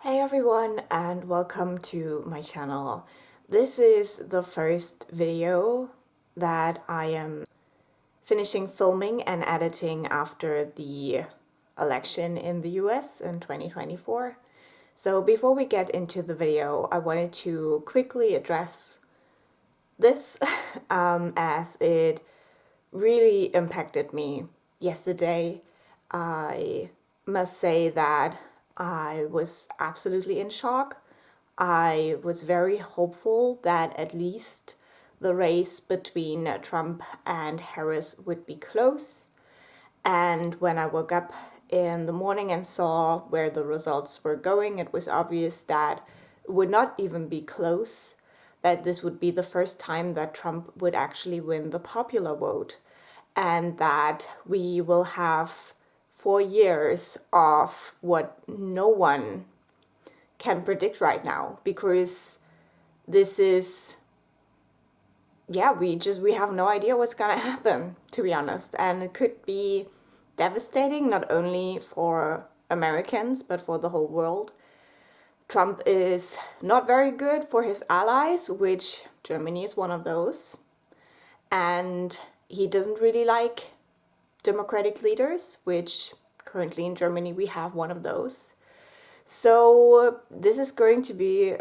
Hey everyone, and welcome to my channel. This is the first video that I am finishing filming and editing after the election in the US in 2024. So before we get into the video, I wanted to quickly address this as it really impacted me yesterday. I must say that I was absolutely in shock. I was very hopeful that at least the race between Trump and Harris would be close. And when I woke up in the morning and saw where the results were going, it was obvious that it would not even be close, that this would be the first time that Trump would actually win the popular vote, and that we will have 4 years of what no one can predict right now, because this is, we have no idea what's gonna happen, to be honest. And it could be devastating, not only for Americans, but for the whole world. Trump is not very good for his allies, which Germany is one of those. And he doesn't really like democratic leaders, which currently in Germany we have one of those. So this is going to be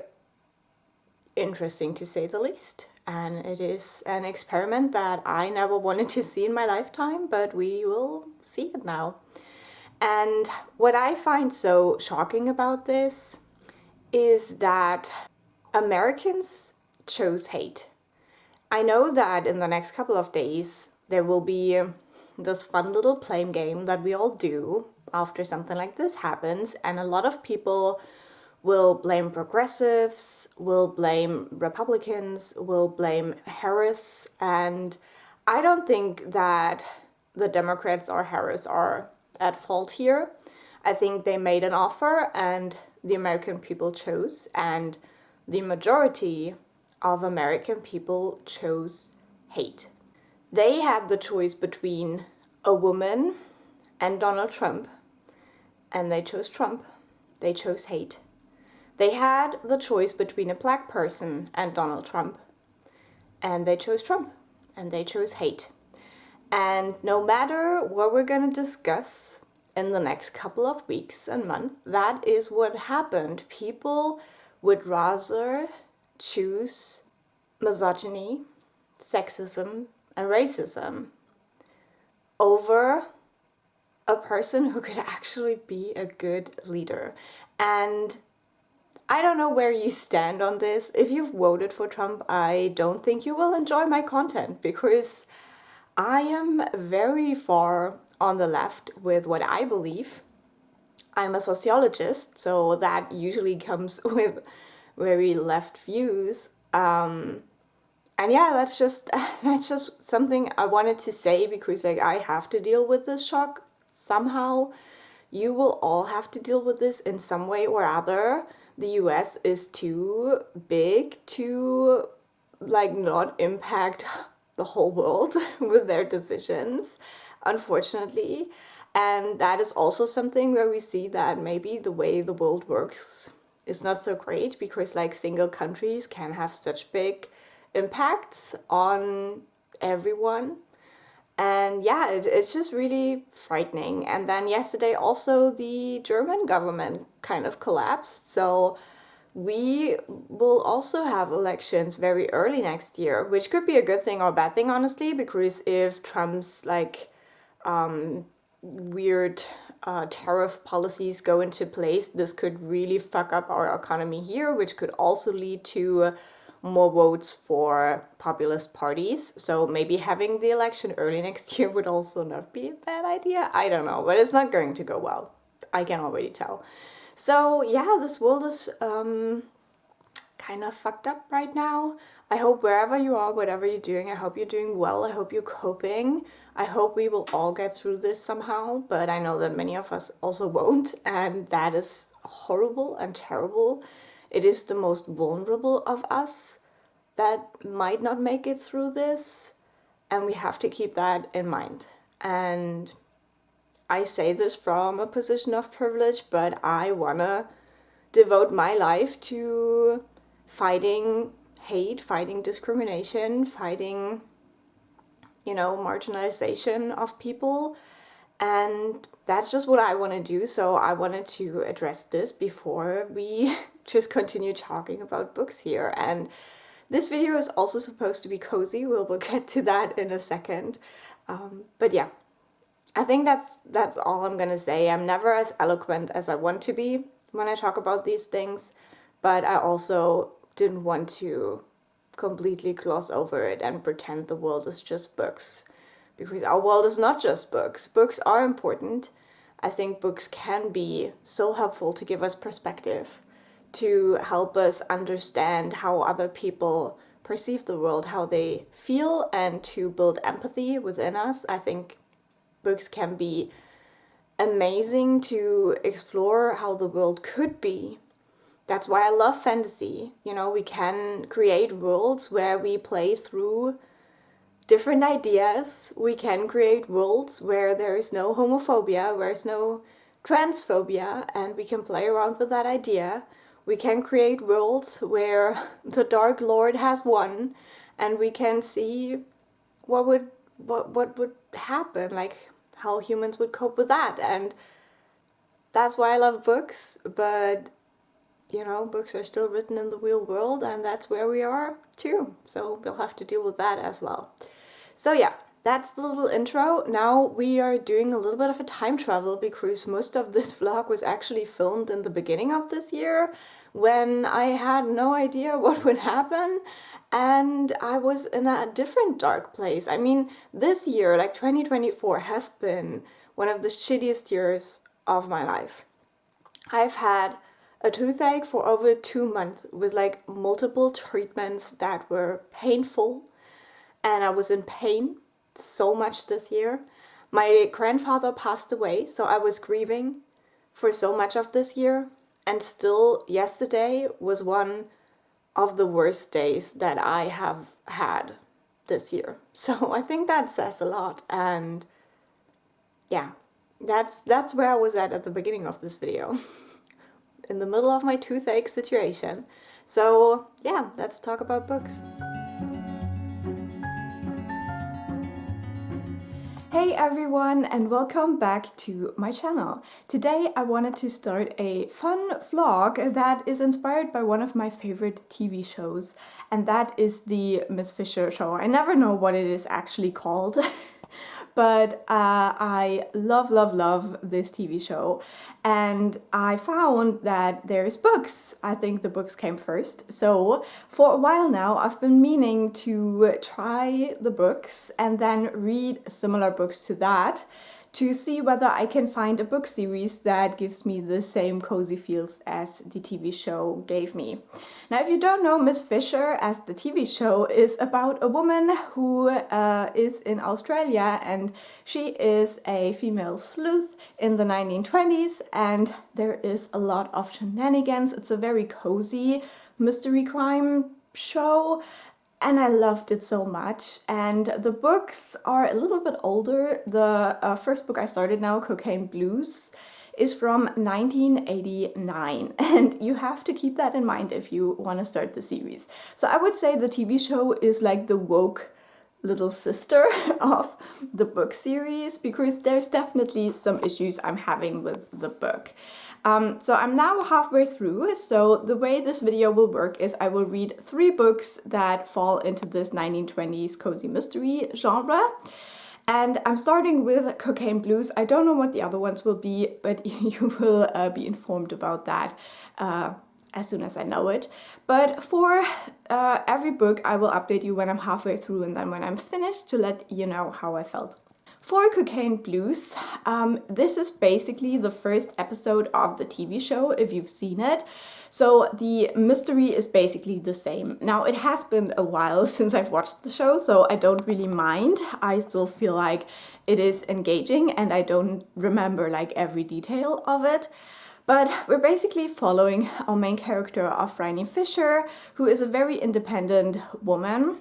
interesting, to say the least. And it is an experiment that I never wanted to see in my lifetime, but we will see it now. And what I find so shocking about this is that Americans chose hate. I know that in the next couple of days there will be this fun little blame game that we all do after something like this happens, and a lot of people will blame progressives, will blame Republicans, will blame Harris, and I don't think that the Democrats or Harris are at fault here. I think they made an offer and the American people chose, and the majority of American people chose hate. They had the choice between a woman and Donald Trump, and they chose Trump. They chose hate. They had the choice between a black person and Donald Trump, and they chose Trump, and they chose hate. And no matter what we're going to discuss in the next couple of weeks and months, that is what happened. People would rather choose misogyny, sexism, and racism over a person who could actually be a good leader. And I don't know where you stand on this. If you've voted for Trump, I don't think you will enjoy my content, because I am very far on the left with what I believe. I'm a sociologist, so that usually comes with very left views. And yeah, that's just something I wanted to say, because I have to deal with this shock somehow. You will all have to deal with this in some way or other. The US is too big to not impact the whole world with their decisions, unfortunately. And that is also something where we see that maybe the way the world works is not so great, because single countries can have such big impacts on everyone. And yeah, it's just really frightening. And then yesterday also the German government kind of collapsed. So we will also have elections very early next year, which could be a good thing or a bad thing, honestly, because if Trump's weird tariff policies go into place, this could really fuck up our economy here, which could also lead to more votes for populist parties. So maybe having the election early next year would also not be a bad idea. I don't know, but it's not going to go well. I can already tell. So yeah, this world is kind of fucked up right now. I hope wherever you are, whatever you're doing, I hope you're doing well. I hope you're coping. I hope we will all get through this somehow, but I know that many of us also won't, and that is horrible and terrible. It is the most vulnerable of us that might not make it through this, and we have to keep that in mind. And I say this from a position of privilege, but I wanna devote my life to fighting hate, fighting discrimination, fighting, marginalization of people. And that's just what I want to do. So I wanted to address this before we just continue talking about books here. And this video is also supposed to be cozy. We'll get to that in a second. But yeah, I think that's all I'm gonna say. I'm never as eloquent as I want to be when I talk about these things, but I also didn't want to completely gloss over it and pretend the world is just books. Because our world is not just books. Books are important. I think books can be so helpful to give us perspective, to help us understand how other people perceive the world, how they feel, and to build empathy within us. I think books can be amazing to explore how the world could be. That's why I love fantasy. We can create worlds where we play through different ideas. We can create worlds where there is no homophobia, where there's no transphobia, and we can play around with that idea. We can create worlds where the Dark Lord has won, and we can see what would happen, like how humans would cope with that. And that's why I love books. But books are still written in the real world, and that's where we are too. So we'll have to deal with that as well. So yeah, that's the little intro. Now we are doing a little bit of a time travel, because most of this vlog was actually filmed in the beginning of this year, when I had no idea what would happen, and I was in a different dark place. I mean, this year, like 2024, has been one of the shittiest years of my life. I've had a toothache for over 2 months with like multiple treatments that were painful, and I was in pain so much this year. My grandfather passed away, so I was grieving for so much of this year, and still yesterday was one of the worst days that I have had this year. So I think that says a lot. And yeah, that's where I was at the beginning of this video. In the middle of my toothache situation. So yeah, let's talk about books. Hey everyone, and welcome back to my channel. Today I wanted to start a fun vlog that is inspired by one of my favorite TV shows, and that is the Miss Fisher show. I never know what it is actually called. But I love this TV show, and I found that there's books. I think the books came first. So for a while now I've been meaning to try the books and then read similar books to that, to see whether I can find a book series that gives me the same cozy feels as the TV show gave me. Now, if you don't know, Miss Fisher, as the TV show, is about a woman who is in Australia, and she is a female sleuth in the 1920s, and there is a lot of shenanigans. It's a very cozy mystery crime show, and I loved it so much. And the books are a little bit older. The first book I started now, Cocaine Blues, is from 1989. And you have to keep that in mind if you want to start the series. So I would say the TV show is like the woke little sister of the book series, because there's definitely some issues I'm having with the book. So I'm now halfway through, so the way this video will work is I will read 3 books that fall into this 1920s cozy mystery genre. And I'm starting with Cocaine Blues. I don't know what the other ones will be, but you will be informed about that as soon as I know it. But for every book, I will update you when I'm halfway through and then when I'm finished, to let you know how I felt. For Cocaine Blues, this is basically the first episode of the TV show, if you've seen it. So the mystery is basically the same. Now, it has been a while since I've watched the show, so I don't really mind. I still feel like it is engaging, and I don't remember like every detail of it. But we're basically following our main character of Phryne Fisher, who is a very independent woman.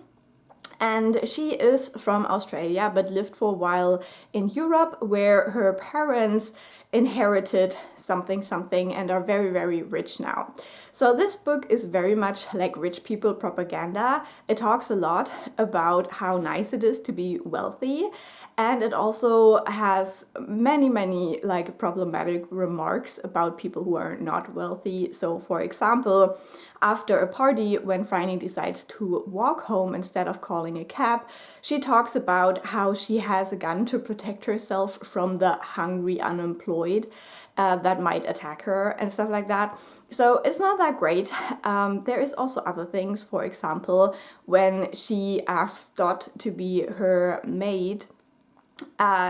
And she is from Australia, but lived for a while in Europe, where her parents inherited something and are very, very rich now. So this book is very much like rich people propaganda. It talks a lot about how nice it is to be wealthy, and it also has many like problematic remarks about people who are not wealthy. So for example, after a party, when Phryne decides to walk home instead of calling a cab, she talks about how she has a gun to protect herself from the hungry unemployed that might attack her and stuff like that. So it's not that great. There is also other things. For example, when she asks Dot to be her maid,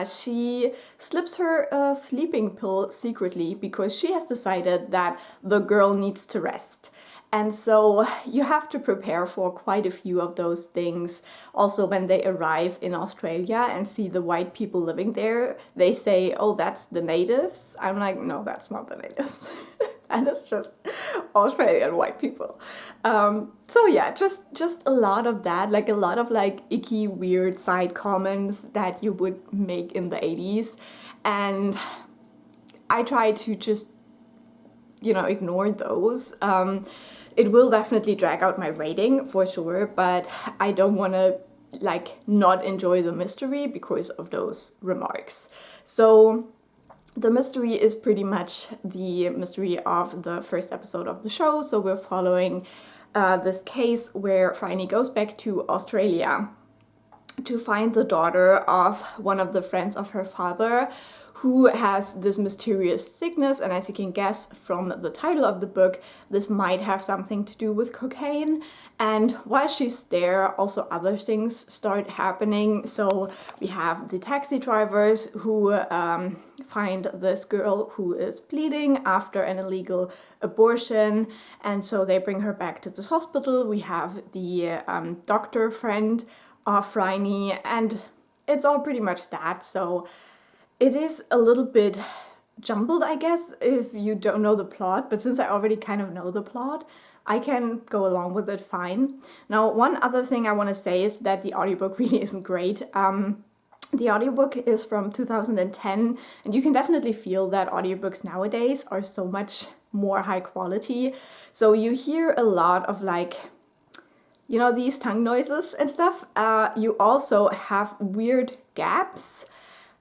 she slips her a sleeping pill secretly because she has decided that the girl needs to rest. And so you have to prepare for quite a few of those things. Also, when they arrive in Australia and see the white people living there, they say, oh, that's the natives. I'm like, no, that's not the natives. And it's just Australian white people. So yeah, just a lot of that, like a lot of like icky, weird side comments that you would make in the 80s. And I try to just, ignore those. It will definitely drag out my rating for sure, but I don't want to like not enjoy the mystery because of those remarks. So the mystery is pretty much the mystery of the first episode of the show. So we're following this case where Phryne goes back to Australia to find the daughter of one of the friends of her father, who has this mysterious sickness. And as you can guess from the title of the book, this might have something to do with cocaine. And while she's there, also other things start happening. So we have the taxi drivers who find this girl who is bleeding after an illegal abortion, and so they bring her back to this hospital. We have the doctor friend of Phryne, and it's all pretty much that. So it is a little bit jumbled, I guess, if you don't know the plot, but since I already kind of know the plot, I can go along with it fine. Now, one other thing I want to say is that the audiobook really isn't great. The audiobook is from 2010, and you can definitely feel that audiobooks nowadays are so much more high quality. So you hear a lot of like, these tongue noises and stuff. You also have weird gaps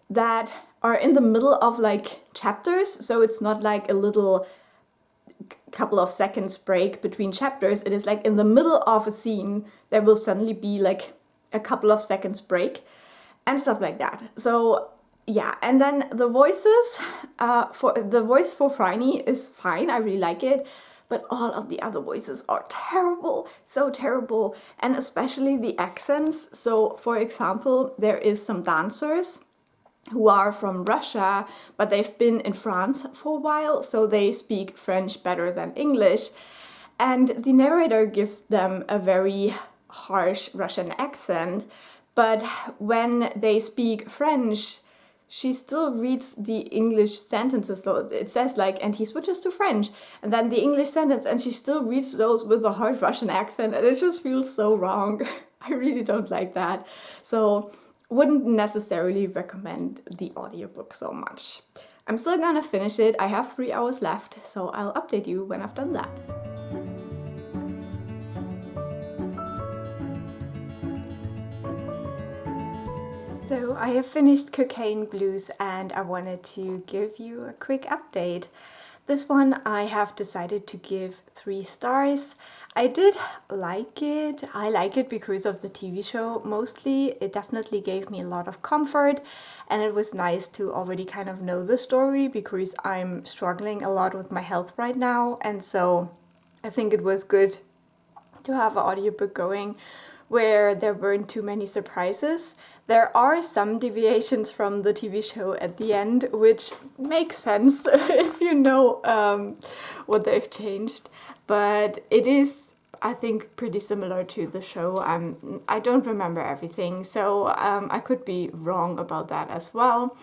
that are in the middle of like chapters. So it's not like a little couple of seconds break between chapters. It is like in the middle of a scene, there will suddenly be like a couple of seconds break and stuff like that. So yeah, and then the voices, for the voice for Phryne is fine. I really like it. But all of the other voices are terrible, so terrible, and especially the accents. So, for example, there is some dancers who are from Russia, but they've been in France for a while, so they speak French better than English. And the narrator gives them a very harsh Russian accent, but when they speak French, she still reads the English sentences. So it says like, and he switches to French, and then the English sentence, and she still reads those with a hard Russian accent, and it just feels so wrong. I really don't like that. So wouldn't necessarily recommend the audiobook so much. I'm still gonna finish it. I have 3 hours left, so I'll update you when I've done that. So I have finished Cocaine Blues, and I wanted to give you a quick update. This one I have decided to give 3 stars. I did like it. I like it because of the TV show mostly. It definitely gave me a lot of comfort, and it was nice to already kind of know the story because I'm struggling a lot with my health right now, and so I think it was good to have an audiobook going where there weren't too many surprises. There are some deviations from the TV show at the end, which makes sense if you know what they've changed. But it is, I think, pretty similar to the show. I don't remember everything, so I could be wrong about that as well.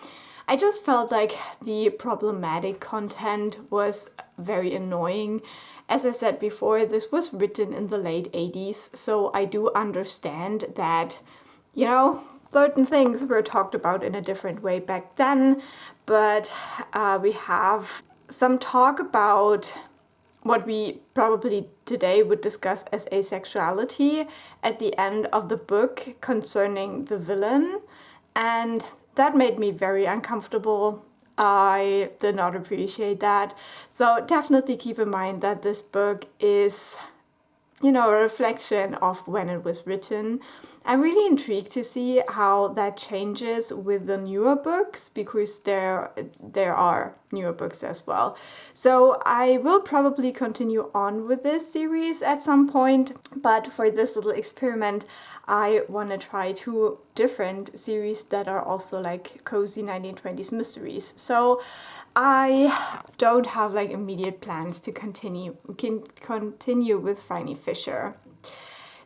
I just felt like the problematic content was very annoying. As I said before, this was written in the late 80s, so I do understand that, you know, certain things were talked about in a different way back then, but we have some talk about what we probably today would discuss as asexuality at the end of the book concerning the villain, and that made me very uncomfortable. I did not appreciate that. So definitely keep in mind that this book is, you know, a reflection of when it was written. I'm really intrigued to see how that changes with the newer books, because there are newer books as well. So I will probably continue on with this series at some point, but for this little experiment I want to try 2 different series that are also like cozy 1920s mysteries. So I don't have like immediate plans to continue with Phryne Fisher.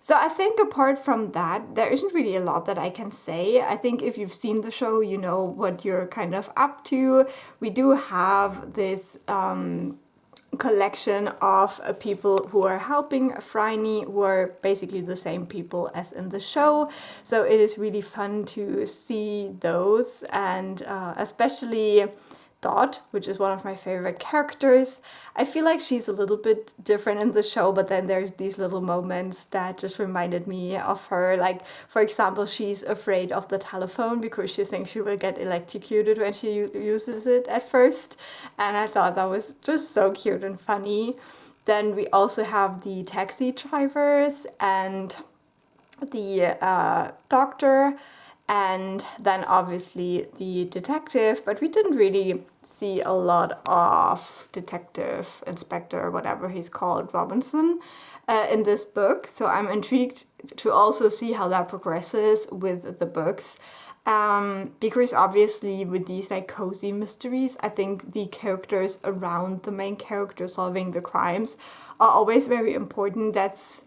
So I think apart from that, there isn't really a lot that I can say. I think if you've seen the show, you know what you're kind of up to. We do have this collection of people who are helping Phryne, who are basically the same people as in the show. So it is really fun to see those, and especially Dot, which is one of my favorite characters. I feel like she's a little bit different in the show, but then there's these little moments that just reminded me of her. Like, for example, she's afraid of the telephone because she thinks she will get electrocuted when she uses it at first. And I thought that was just so cute and funny. Then we also have the taxi drivers and the doctor, and then obviously the detective, but we didn't really see a lot of Detective Inspector, whatever he's called, Robinson, in this book. So I'm intrigued to also see how that progresses with the books. Because obviously with these like cozy mysteries, I think the characters around the main character solving the crimes are always very important. That's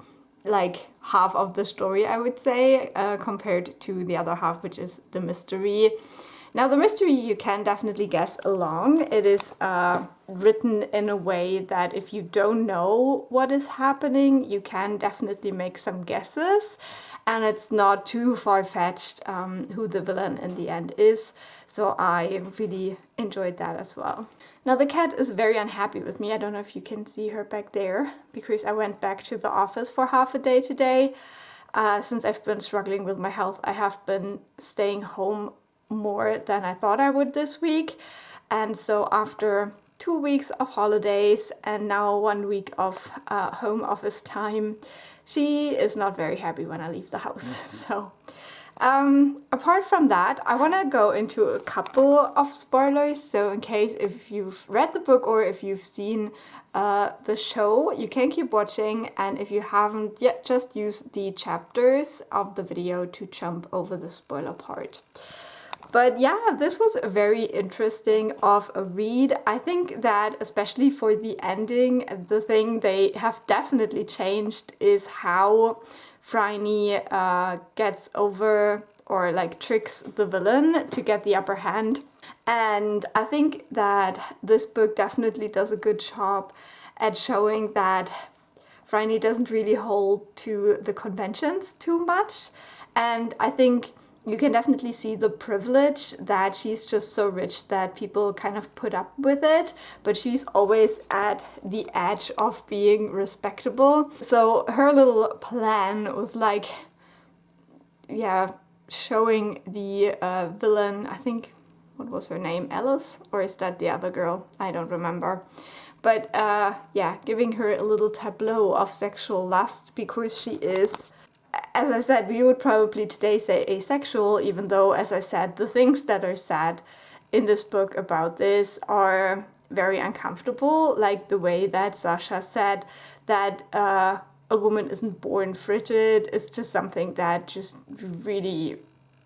like half of the story, I would say, compared to the other half, which is the mystery. Now, the mystery you can definitely guess along. It is written in a way that if you don't know what is happening, you can definitely make some guesses. And it's not too far-fetched who the villain in the end is. So I really enjoyed that as well. Now the cat is very unhappy with me. I don't know if you can see her back there, because I went back to the office for half a day today. Since I've been struggling with my health, I have been staying home more than I thought I would this week. And so after 2 weeks of holidays and now 1 week of home office time, she is not very happy when I leave the house. So apart from that, I want to go into a couple of spoilers. So in case if you've read the book or if you've seen the show, you can keep watching. And if you haven't yet, just use the chapters of the video to jump over the spoiler part. But yeah, this was very interesting of a read. I think that especially for the ending, the thing they have definitely changed is how Phryne gets over or like tricks the villain to get the upper hand. And I think that this book definitely does a good job at showing that Phryne doesn't really hold to the conventions too much. And I think you can definitely see the privilege that she's just so rich that people kind of put up with it, but she's always at the edge of being respectable. So her little plan was like, yeah, showing the villain, I think, what was her name, Alice? Or is that the other girl? I don't remember. But yeah, giving her a little tableau of sexual lust, because she is, as I said, we would probably today say asexual, even though, as I said, the things that are said in this book about this are very uncomfortable, like the way that Sasha said that a woman isn't born frigid is just something that just really,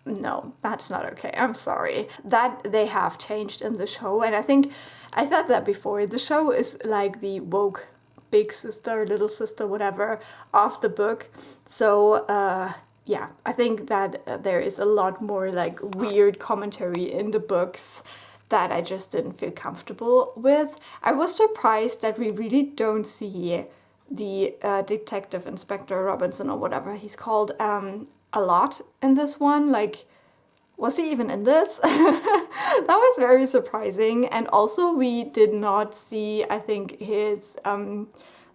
no, that's not okay. I'm sorry. That they have changed in the show, and I think I said that before, the show is like the woke big sister, little sister, whatever, of the book. So yeah, I think that there is a lot more like weird commentary in the books that I just didn't feel comfortable with. I was surprised that we really don't see the Detective Inspector Robinson, or whatever he's called, a lot in this one. Like, was he even in this? That was very surprising. And also we did not see, I think, his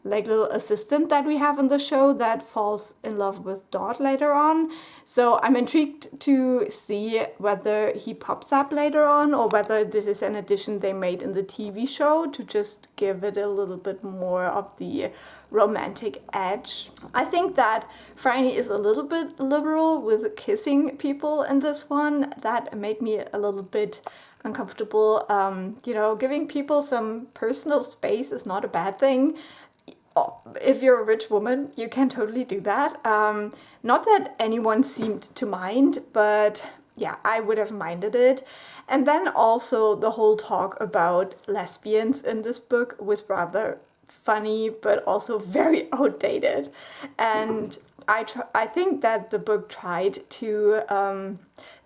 like little assistant that we have in the show that falls in love with Dot later on. So I'm intrigued to see whether he pops up later on, or whether this is an addition they made in the TV show to just give it a little bit more of the romantic edge. I think that Phryne is a little bit liberal with kissing people in this one. That made me a little bit uncomfortable. You know, giving people some personal space is not a bad thing. If you're a rich woman, you can totally do that. Not that anyone seemed to mind, but yeah, I would have minded it. And then also the whole talk about lesbians in this book was rather funny, but also very outdated. And I think that the book tried to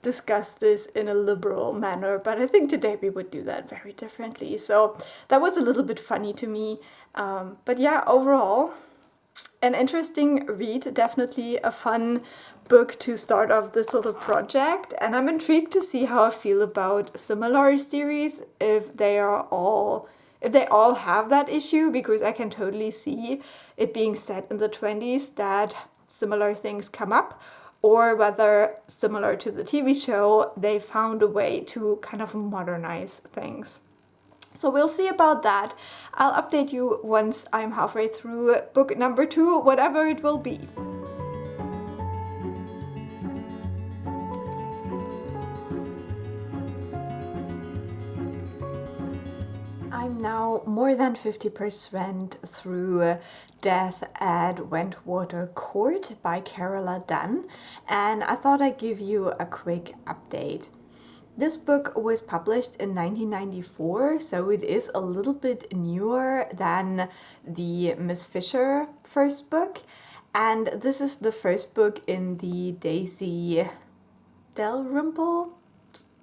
discuss this in a liberal manner, but I think today we would do that very differently. So that was a little bit funny to me. But yeah, overall, an interesting read, definitely a fun book to start off this little project. And I'm intrigued to see how I feel about similar series, if they all have that issue, because I can totally see it being set in the 20s that similar things come up, or whether, similar to the TV show, they found a way to kind of modernize things. So we'll see about that. I'll update you once I'm halfway through book number 2, whatever it will be. I'm now more than 50% through Death at Wentwater Court by Carola Dunn, and I thought I'd give you a quick update. This book was published in 1994, so it is a little bit newer than the Miss Fisher first book, and this is the first book in the Daisy Dalrymple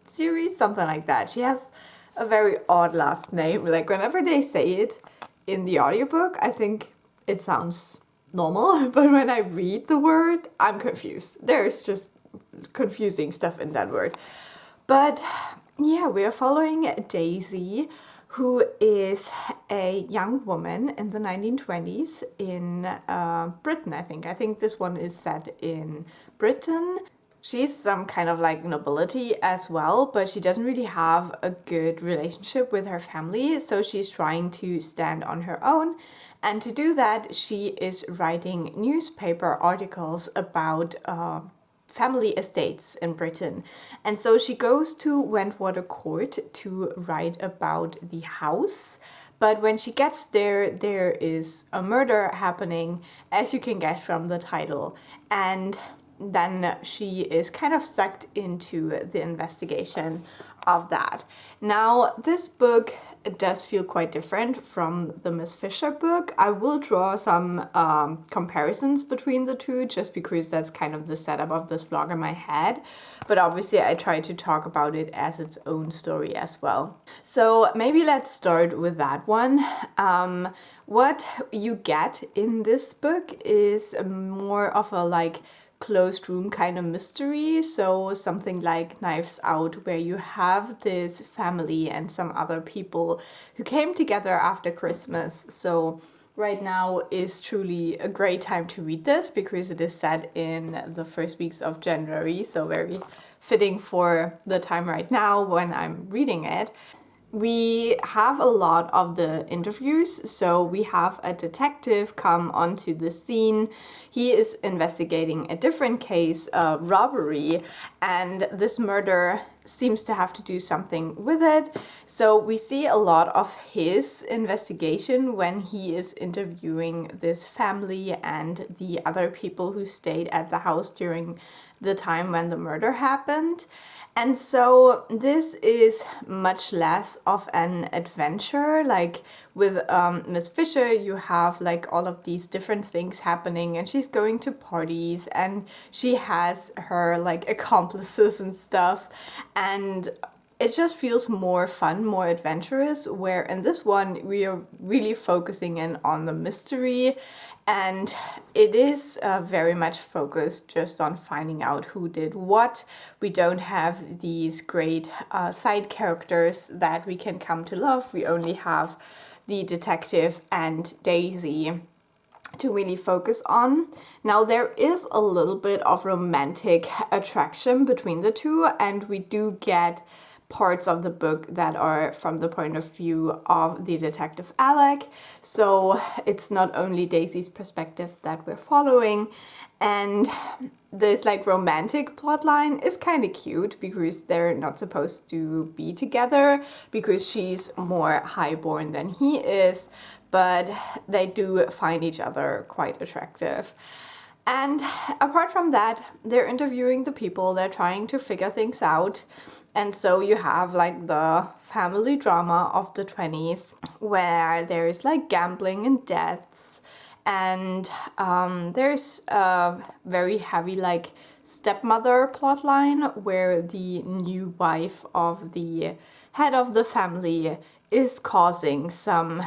series, something like that. She has a very odd last name. Like, whenever they say it in the audiobook, I think it sounds normal, but when I read the word, I'm confused. There's just confusing stuff in that word. But yeah, we are following Daisy, who is a young woman in the 1920s in Britain, I think. I think this one is set in Britain. She's some kind of like nobility as well, but she doesn't really have a good relationship with her family, so she's trying to stand on her own. And to do that, she is writing newspaper articles about family estates in Britain. And so she goes to Wentwater Court to write about the house. But when she gets there, there is a murder happening, as you can guess from the title. And then she is kind of sucked into the investigation of that. Now, this book does feel quite different from the Miss Fisher book. I will draw some comparisons between the two, just because that's kind of the setup of this vlog in my head. But obviously I try to talk about it as its own story as well. So maybe let's start with that one. What you get in this book is more of a like closed room kind of mystery, so something like Knives Out, where you have this family and some other people who came together after Christmas. So right now is truly a great time to read this, because it is set in the first weeks of January, so very fitting for the time right now when I'm reading it. We have a lot of the interviews, so we have a detective come onto the scene. He is investigating a different case, a robbery, and this murder seems to have to do something with it. So we see a lot of his investigation when he is interviewing this family and the other people who stayed at the house during the time when the murder happened. And so this is much less of an adventure. Like with Miss Fisher, you have like all of these different things happening, and she's going to parties and she has her like accomplices and stuff. And it just feels more fun, more adventurous, where in this one we are really focusing in on the mystery, and it is very much focused just on finding out who did what. We don't have these great side characters that we can come to love. We only have the detective and Daisy to really focus on. Now there is a little bit of romantic attraction between the two, and we do get parts of the book that are from the point of view of the detective Alec. So it's not only Daisy's perspective that we're following, and this like romantic plotline is kind of cute because they're not supposed to be together because she's more highborn than he is, but they do find each other quite attractive. And apart from that, they're interviewing the people, they're trying to figure things out. And so you have like the family drama of the 20s where there's like gambling and debts, and there's a very heavy like stepmother plotline where the new wife of the head of the family is causing some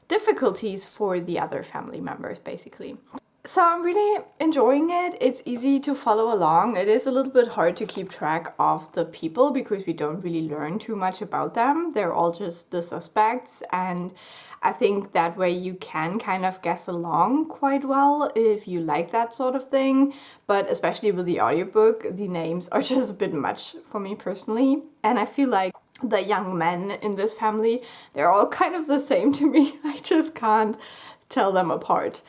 difficulties for the other family members, basically. So I'm really enjoying it. It's easy to follow along. It is a little bit hard to keep track of the people because we don't really learn too much about them. They're all just the suspects, and I think that way you can kind of guess along quite well if you like that sort of thing. But especially with the audiobook, the names are just a bit much for me personally. And I feel like the young men in this family, they're all kind of the same to me. I just can't tell them apart.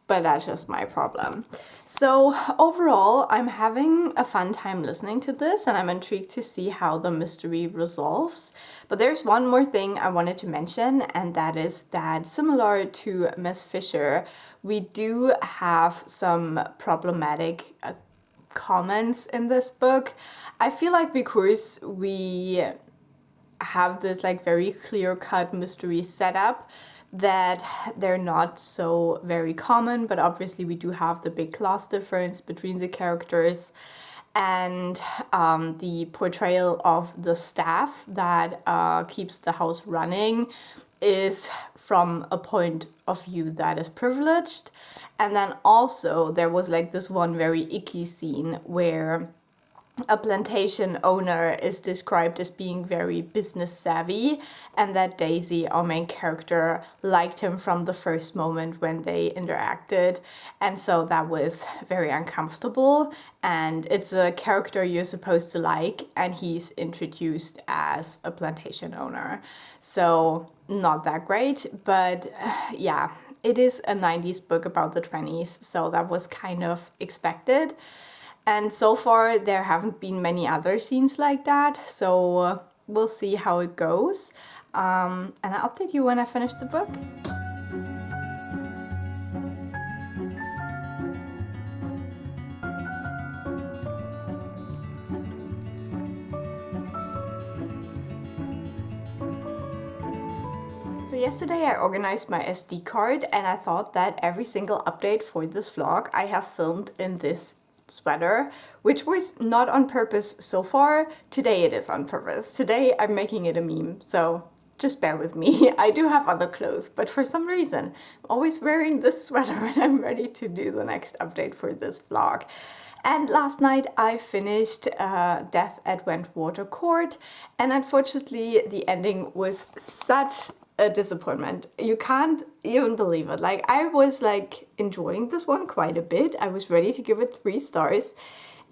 But that's just my problem. So overall, I'm having a fun time listening to this, and I'm intrigued to see how the mystery resolves. But there's one more thing I wanted to mention, and that is that similar to Miss Fisher, we do have some problematic comments in this book. I feel like because we have this like very clear-cut mystery setup, that they're not so very common, but obviously we do have the big class difference between the characters, and the portrayal of the staff that keeps the house running is from a point of view that is privileged. And then also there was like this one very icky scene where a plantation owner is described as being very business savvy, and that Daisy, our main character, liked him from the first moment when they interacted, and so that was very uncomfortable. And it's a character you're supposed to like, and he's introduced as a plantation owner, so not that great. But yeah, it is a 90s book about the 20s, so that was kind of expected. And so far there haven't been many other scenes like that, so we'll see how it goes. And I'll update you when I finish the book. So yesterday I organized my SD card, and I thought that every single update for this vlog I have filmed in this sweater, which was not on purpose so far. Today it is on purpose. Today I'm making it a meme, so just bear with me. I do have other clothes, but for some reason I'm always wearing this sweater when I'm ready to do the next update for this vlog. And last night I finished Death at Wentwater Court, and unfortunately the ending was such a disappointment. You can't even believe it. Like, I was like enjoying this one quite a bit. I was ready to give it 3 stars,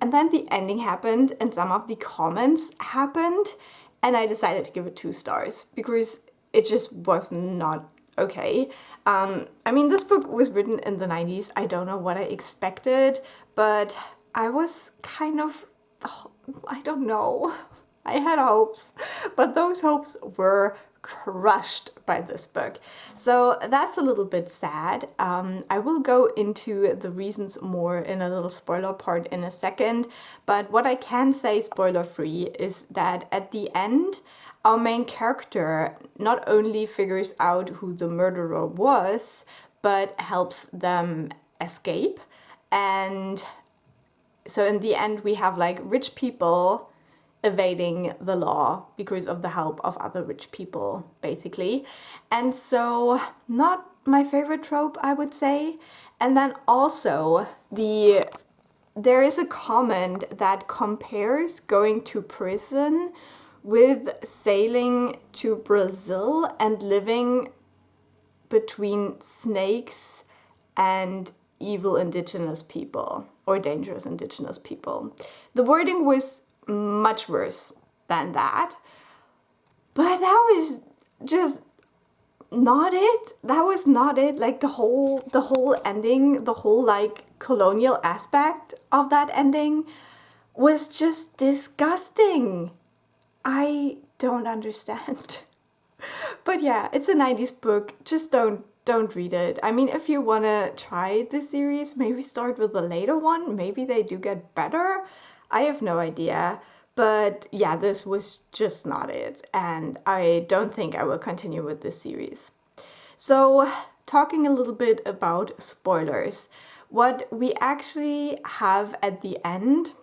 and then the ending happened and some of the comments happened, and I decided to give it 2 stars because it just was not okay. I mean, this book was written in the 90s. I don't know what I expected, but I was kind of, I don't know. I had hopes, but those hopes were crushed by this book. So that's a little bit sad. I will go into the reasons more in a little spoiler part in a second, but what I can say spoiler free is that at the end, our main character not only figures out who the murderer was, but helps them escape. And so in the end we have like rich people evading the law because of the help of other rich people, basically. And so, not my favorite trope, I would say. And then also, there is a comment that compares going to prison with sailing to Brazil and living between snakes and evil indigenous people or dangerous indigenous people. The wording was much worse than that, but that was just not it. That was not it. Like the whole ending, the whole like colonial aspect of that ending was just disgusting. I don't understand. But yeah, it's a 90s book. Just don't read it. I mean, if you want to try this series, maybe start with the later one. Maybe they do get better. I have no idea. But yeah, this was just not it. And I don't think I will continue with this series. So, talking a little bit about spoilers. What we actually have at the end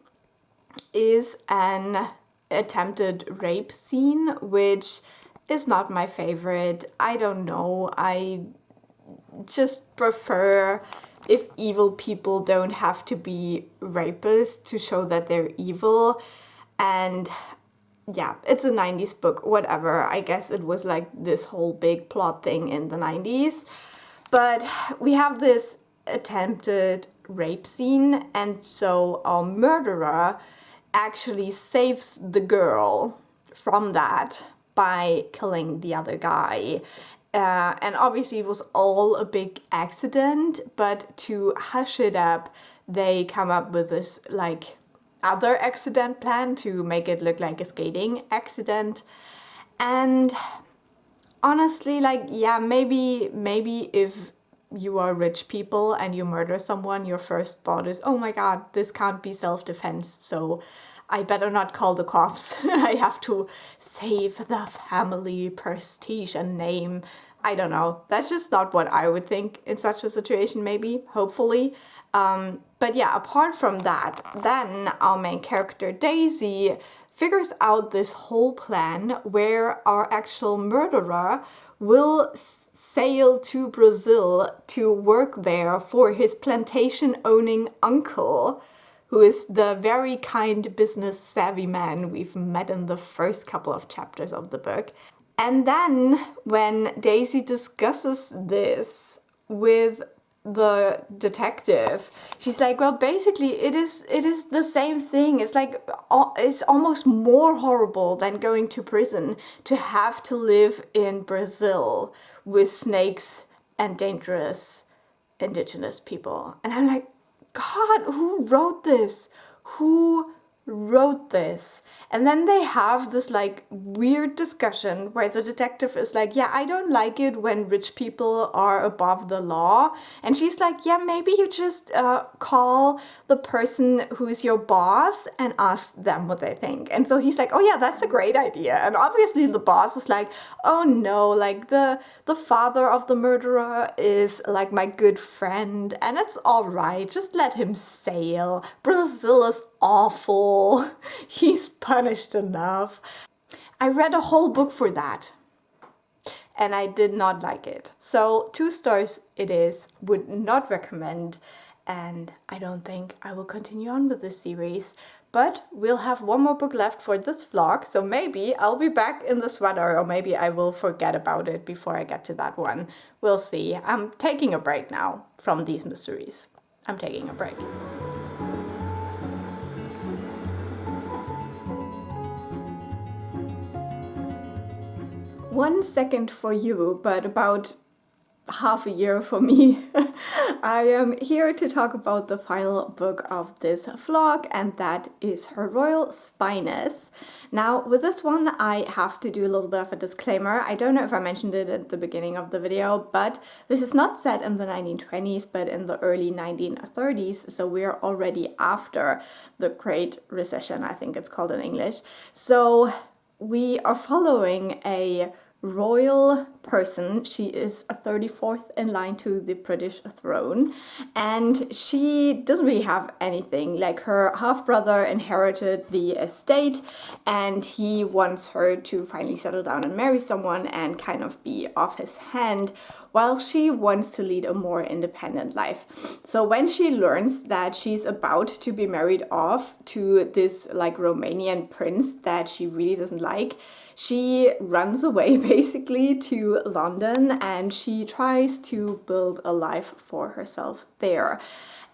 is an attempted rape scene, which is not my favorite. I don't know. I just prefer if evil people don't have to be rapists to show that they're evil. And yeah, it's a 90s book, whatever. I guess it was like this whole big plot thing in the 90s. But we have this attempted rape scene, and so our murderer actually saves the girl from that by killing the other guy. And obviously it was all a big accident, but to hush it up, they come up with this like other accident plan to make it look like a skating accident. And honestly, like, yeah, maybe if you are rich people and you murder someone, your first thought is, oh my god, this can't be self-defense, so I better not call the cops. I have to save the family prestige and name. I don't know. That's just not what I would think in such a situation, maybe, hopefully. But yeah, apart from that, then our main character, Daisy, figures out this whole plan where our actual murderer will sail to Brazil to work there for his plantation-owning uncle, who is the very kind business-savvy man we've met in the first couple of chapters of the book. And then, when Daisy discusses this with the detective, she's like, well, basically it is the same thing. It's like, it's almost more horrible than going to prison to have to live in Brazil with snakes and dangerous indigenous people. And I'm like, God, who wrote this? Who wrote this? And then they have this like weird discussion where the detective is like, yeah, I don't like it when rich people are above the law. And she's like, yeah, maybe you just call the person who is your boss and ask them what they think. And so he's like, oh yeah, that's a great idea. And obviously the boss is like, oh no, like the father of the murderer is like my good friend and it's all right, just let him sail. Brazil is awful. He's punished enough. I read a whole book for that and I did not like it. So 2 stars it is, would not recommend, and I don't think I will continue on with this series. But we'll have one more book left for this vlog, so maybe I'll be back in the sweater, or maybe I will forget about it before I get to that one. We'll see. I'm taking a break now from these mysteries. I'm taking a break. One second for you, but about half a year for me. I am here to talk about the final book of this vlog, and that is Her Royal Spyness. Now, with this one, I have to do a little bit of a disclaimer. I don't know if I mentioned it at the beginning of the video, but this is not set in the 1920s, but in the early 1930s, so we are already after the Great Recession, I think it's called in English. So we are following a royal person. She is a 34th in line to the British throne, and she doesn't really have anything. Like, her half-brother inherited the estate, and he wants her to finally settle down and marry someone and kind of be off his hand, while she wants to lead a more independent life. So when she learns that she's about to be married off to this like Romanian prince that she really doesn't like, she runs away basically to London, and she tries to build a life for herself there.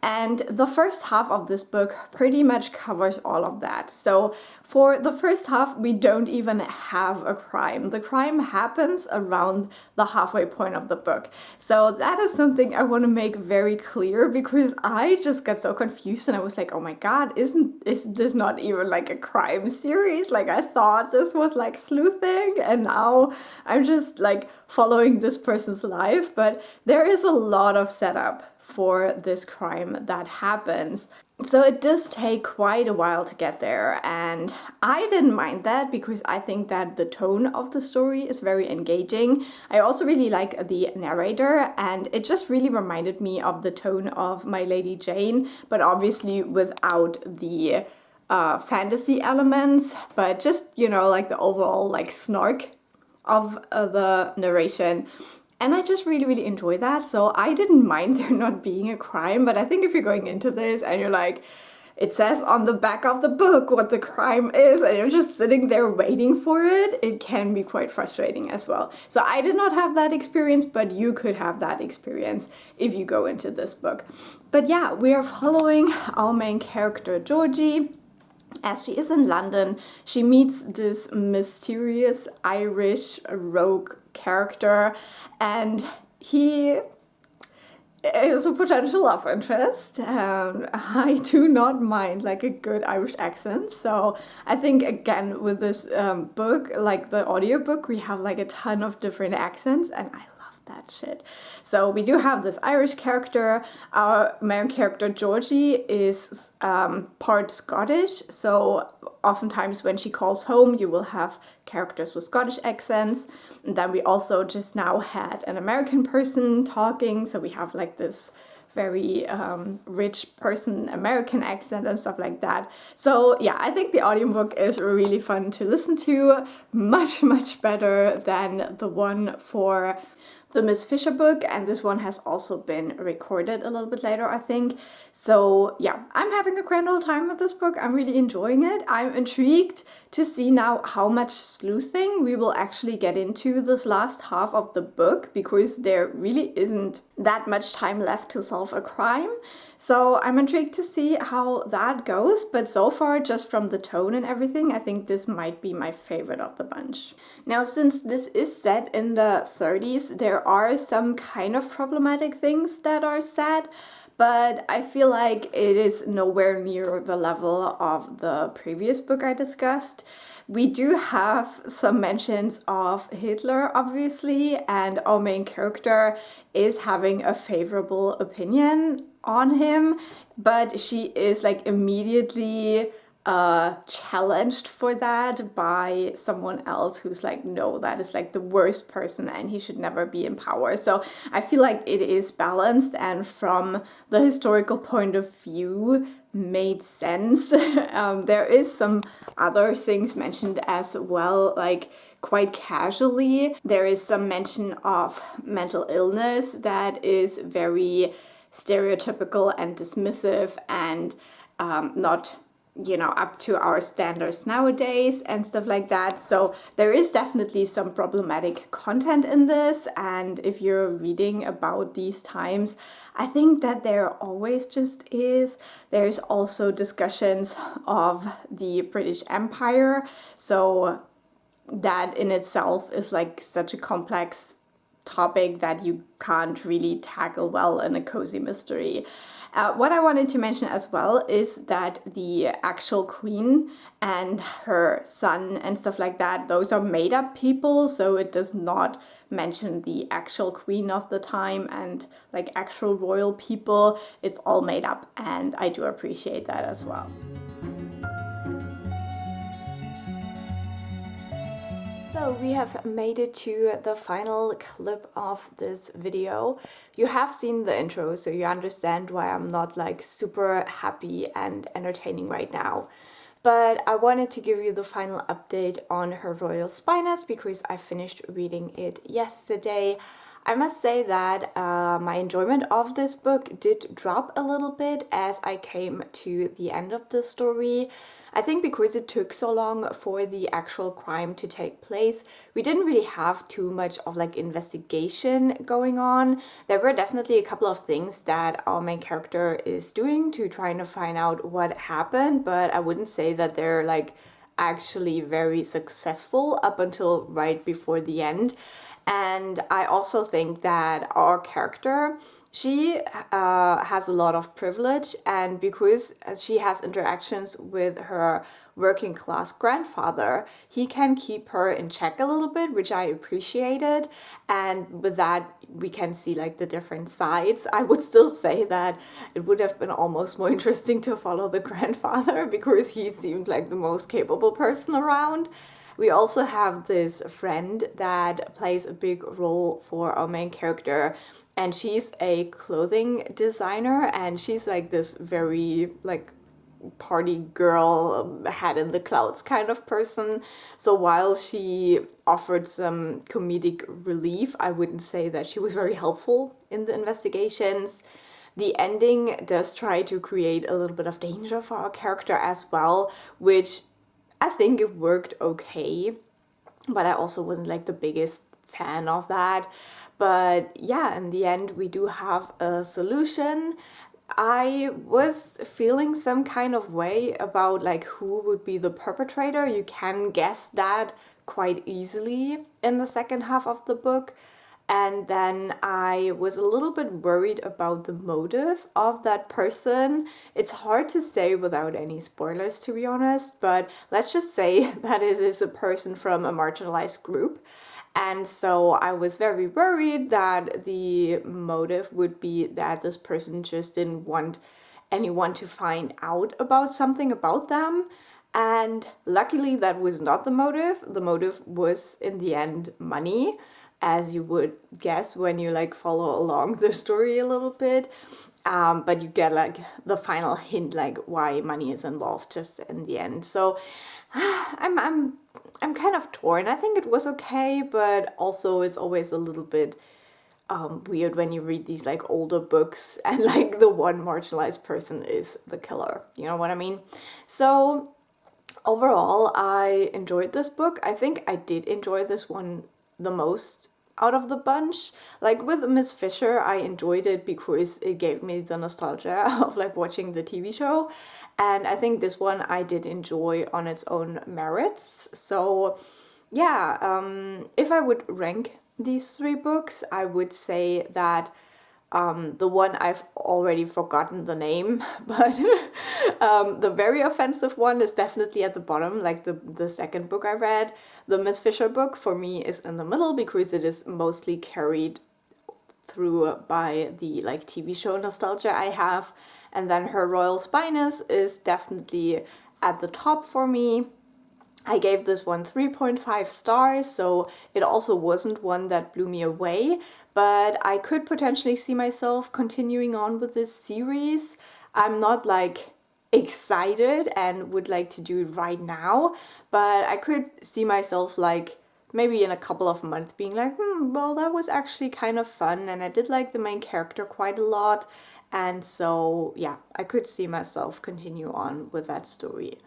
And the first half of this book pretty much covers all of that. So for the first half, we don't even have a crime. The crime happens around the halfway point of the book. So that is something I want to make very clear, because I just got so confused and I was like, oh my god, is this not even like a crime series? Like, I thought this was like sleuthing, and now I'm just like following this person's life. But there is a lot of setup for this crime that happens. So it does take quite a while to get there, and I didn't mind that because I think that the tone of the story is very engaging. I also really like the narrator, and it just really reminded me of the tone of My Lady Jane, but obviously without the fantasy elements, but just, you know, like the overall like snark of the narration. And I just really enjoy that. So I didn't mind there not being a crime, but I think if you're going into this and you're like, it says on the back of the book what the crime is, and you're just sitting there waiting for it, it can be quite frustrating as well. So I did not have that experience, but you could have that experience if you go into this book. But yeah, we are following our main character, Georgie. As she is in London, she meets this mysterious Irish rogue character, and he is a potential love interest. I do not mind like a good Irish accent, so I think again with this book, like the audiobook, we have like a ton of different accents, and I love that shit. So we do have this Irish character. Our main character Georgie is part Scottish, so oftentimes when she calls home you will have characters with Scottish accents. And then we also just now had an American person talking, so we have like this very rich person American accent and stuff like that. So yeah, I think the audiobook is really fun to listen to, much better than the one for the Miss Fisher book, and this one has also been recorded a little bit later, I think. So yeah, I'm having a grand old time with this book. I'm really enjoying it. I'm intrigued to see now how much sleuthing we will actually get into this last half of the book, because there really isn't that much time left to solve a crime. So I'm intrigued to see how that goes, but so far, just from the tone and everything, I think this might be my favorite of the bunch. Now, since this is set in the 30s, there are some kind of problematic things that are said, but I feel like it is nowhere near the level of the previous book I discussed. We do have some mentions of Hitler, obviously, and our main character is having a favorable opinion on him, but she is like immediately challenged for that by someone else who's like, no, that is like the worst person and he should never be in power. So I feel like it is balanced, and from the historical point of view made sense. There is some other things mentioned as well, like quite casually. There is some mention of mental illness that is very stereotypical and dismissive and not, you know, up to our standards nowadays and stuff like that. So there is definitely some problematic content in this, and if you're reading about these times, I think that there always just is. There's also discussions of the British Empire, so that in itself is like such a complex topic that you can't really tackle well in a cozy mystery. What I wanted to mention as well is that the actual queen and her son and stuff like that, those are made up people, so it does not mention the actual queen of the time and like actual royal people. It's all made up, and I do appreciate that as well. So So we have made it to the final clip of this video. You have seen the intro, so you understand why I'm not like super happy and entertaining right now. But I wanted to give you the final update on Her Royal Spyness because I finished reading it yesterday. I must say that my enjoyment of this book did drop a little bit as I came to the end of the story. I think because it took so long for the actual crime to take place, we didn't really have too much of like investigation going on. There were definitely a couple of things that our main character is doing to trying to find out what happened, but I wouldn't say that they're like actually very successful up until right before the end. And I also think that our character, she has a lot of privilege, and because she has interactions with her working class grandfather, he can keep her in check a little bit, which I appreciated. And with that, we can see like the different sides. I would still say that it would have been almost more interesting to follow the grandfather because he seemed like the most capable person around. We also have this friend that plays a big role for our main character, and she's a clothing designer, and she's like this very like party girl, head in the clouds kind of person. So while she offered some comedic relief, I wouldn't say that she was very helpful in the investigations. The ending does try to create a little bit of danger for our character as well, which I think it worked okay, but I also wasn't like the biggest fan of that. But yeah, in the end, we do have a solution. I was feeling some kind of way about like who would be the perpetrator. You can guess that quite easily in the second half of the book. And then I was a little bit worried about the motive of that person. It's hard to say without any spoilers, to be honest, but let's just say that it is a person from a marginalized group. And so I was very worried that the motive would be that this person just didn't want anyone to find out about something about them. And luckily that was not the motive. The motive was in the end money, as you would guess when you like follow along the story a little bit. But you get like the final hint like why money is involved just in the end. So I'm kind of torn. I think it was okay, but also it's always a little bit weird when you read these like older books and like the one marginalized person is the killer. You know what I mean? So overall, I enjoyed this book. I think I did enjoy this one the most out of the bunch. Like with Miss Fisher, I enjoyed it because it gave me the nostalgia of like watching the TV show, and I think this one I did enjoy on its own merits. So yeah, if I would rank these three books, I would say that the one I've already forgotten the name, but the very offensive one is definitely at the bottom, like the second book I read. The Miss Fisher book for me is in the middle because it is mostly carried through by the like TV show nostalgia I have. And then Her Royal Spyness is definitely at the top for me. I gave this one 3.5 stars, so it also wasn't one that blew me away, but I could potentially see myself continuing on with this series. I'm not like excited and would like to do it right now, but I could see myself like maybe in a couple of months being like, well, that was actually kind of fun, and I did like the main character quite a lot, and so yeah, I could see myself continue on with that story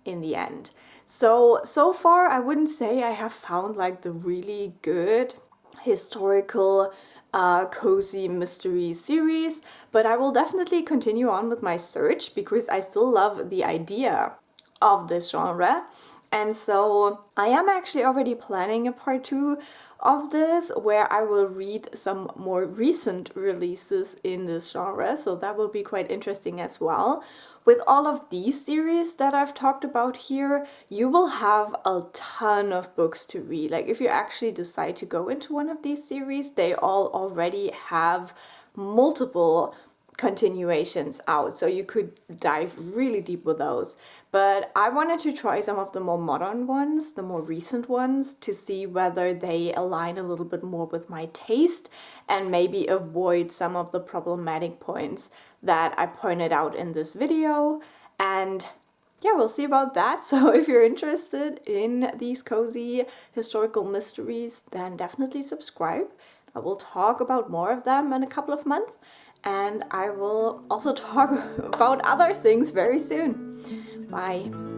in the end. So far I wouldn't say I have found like the really good historical cozy mystery series, but I will definitely continue on with my search because I still love the idea of this genre. And so I am actually already planning a part 2 of this where I will read some more recent releases in this genre, so that will be quite interesting as well. With all of these series that I've talked about here, you will have a ton of books to read. Like if you actually decide to go into one of these series, they all already have multiple continuations out, so you could dive really deep with those. But I wanted to try some of the more modern ones, the more recent ones, to see whether they align a little bit more with my taste and maybe avoid some of the problematic points that I pointed out in this video. And yeah, we'll see about that. So if you're interested in these cozy historical mysteries, then definitely subscribe. I will talk about more of them in a couple of months, and I will also talk about other things very soon. Bye.